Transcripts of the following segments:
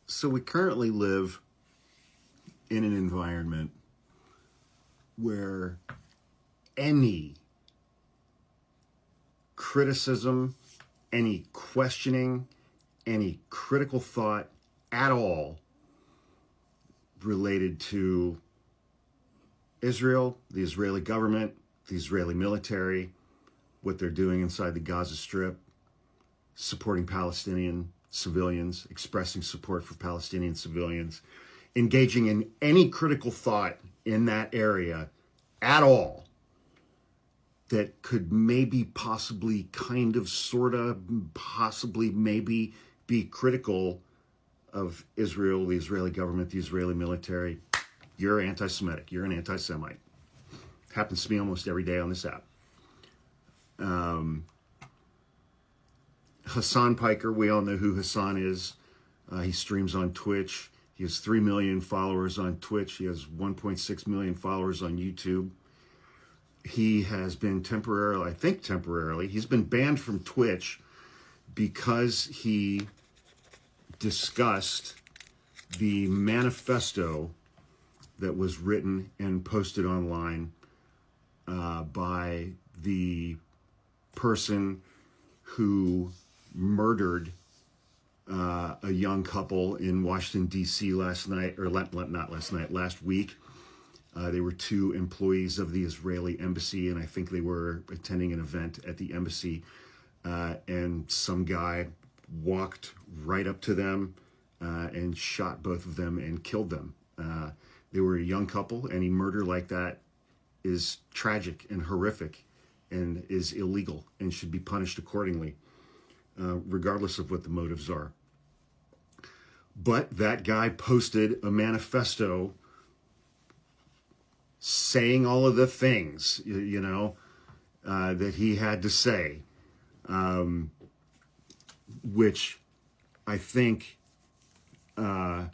So we currently live in an environment where any criticism, any questioning, any critical thought at all related to Israel, the Israeli government, the Israeli military, what they're doing inside the Gaza Strip, supporting Palestinian civilians, expressing support for Palestinian civilians, engaging in any critical thought in that area at all that could maybe, possibly, kind of, sort of, possibly, maybe be critical of Israel, the Israeli government, the Israeli military, you're anti-Semitic. You're an anti-Semite. Happens to me almost every day on this app. Hasan Piker, we all know who Hasan is. He streams on Twitch. He has 3 million followers on Twitch. He has 1.6 million followers on YouTube. He has been temporarily, he's been banned from Twitch because he discussed the manifesto that was written and posted online by the person who murdered a young couple in Washington, D.C. last night, or not last night, last week. They were 2 employees of the Israeli embassy, and I think they were attending an event at the embassy, and some guy walked right up to them and shot both of them and killed them. They were a young couple. Any murder like that is tragic and horrific and is illegal and should be punished accordingly, regardless of what the motives are. But that guy posted a manifesto saying all of the things, that he had to say, which I think, I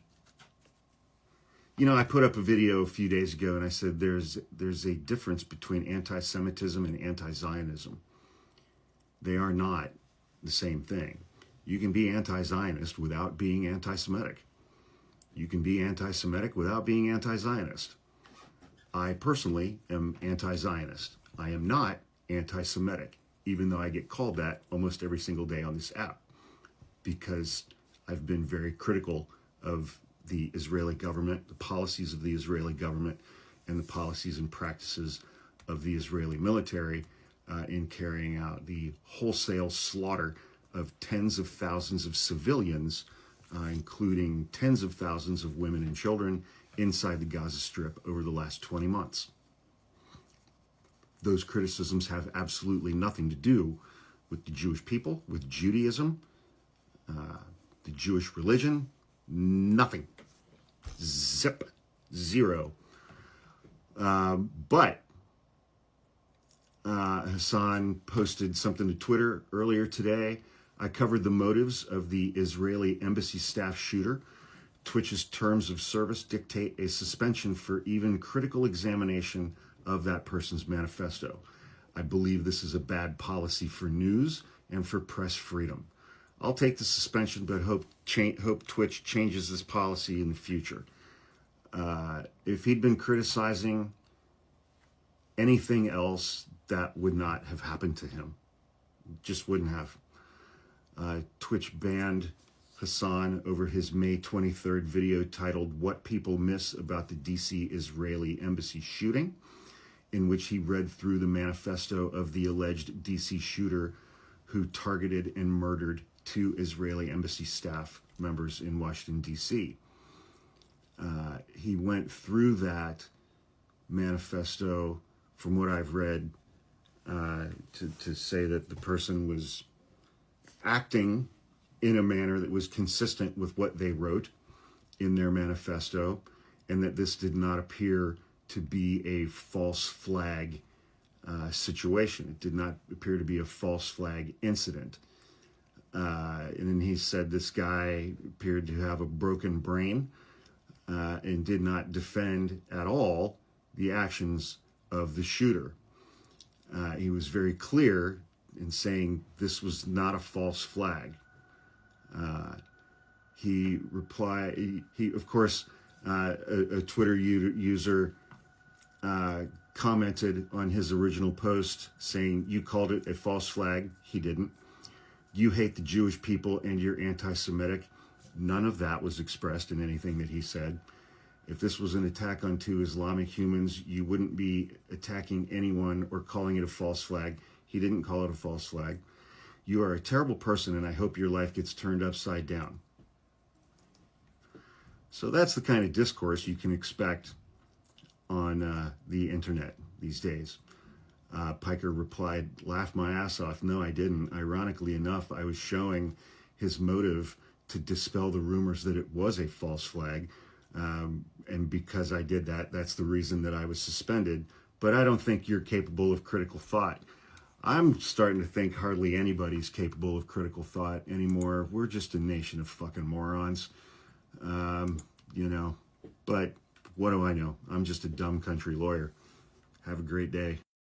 put up a video a few days ago and I said there's a difference between anti-Semitism and anti-Zionism. They are not the same thing. You can be anti-Zionist without being anti-Semitic. You can be anti-Semitic without being anti-Zionist. I personally am anti-Zionist. I am not anti-Semitic, even though I get called that almost every single day on this app, because I've been very critical of the Israeli government, the policies of the Israeli government, and the policies and practices of the Israeli military in carrying out the wholesale slaughter of tens of thousands of civilians, including tens of thousands of women and children, inside the Gaza Strip over the last 20 months. Those criticisms have absolutely nothing to do with the Jewish people, with Judaism, the Jewish religion, nothing. Zip. Zero. But Hasan posted something to Twitter earlier today. I covered the motives of the Israeli embassy staff shooter. Twitch's terms of service dictate a suspension for even critical examination of that person's manifesto. I believe this is a bad policy for news and for press freedom. I'll take the suspension, but hope Twitch changes this policy in the future. If he'd been criticizing anything else, that would not have happened to him. Just wouldn't have. Twitch banned Hasan over his May 23rd video titled "What People Miss About the DC Israeli Embassy Shooting," in which he read through the manifesto of the alleged DC shooter who targeted and murdered 2 Israeli embassy staff members in Washington, D.C. He went through that manifesto, from what I've read, to say that the person was acting in a manner that was consistent with what they wrote in their manifesto, and that this did not appear to be a false flag situation. It did not appear to be a false flag incident. And then he said this guy appeared to have a broken brain and did not defend at all the actions of the shooter. He was very clear in saying this was not a false flag. He replied, he of course, a Twitter user commented on his original post saying, you called it a false flag. He didn't. You hate the Jewish people and you're anti-Semitic. None of that was expressed in anything that he said. If this was an attack on two Islamic humans, you wouldn't be attacking anyone or calling it a false flag. He didn't call it a false flag. You are a terrible person, and I hope your life gets turned upside down. So that's the kind of discourse you can expect on the internet these days. Piker replied, laughed my ass off. No, I didn't. Ironically enough, I was showing his motive to dispel the rumors that it was a false flag. And because I did that, that's the reason that I was suspended. But I don't think you're capable of critical thought. I'm starting to think hardly anybody's capable of critical thought anymore. We're just a nation of fucking morons. But what do I know? I'm just a dumb country lawyer. Have a great day.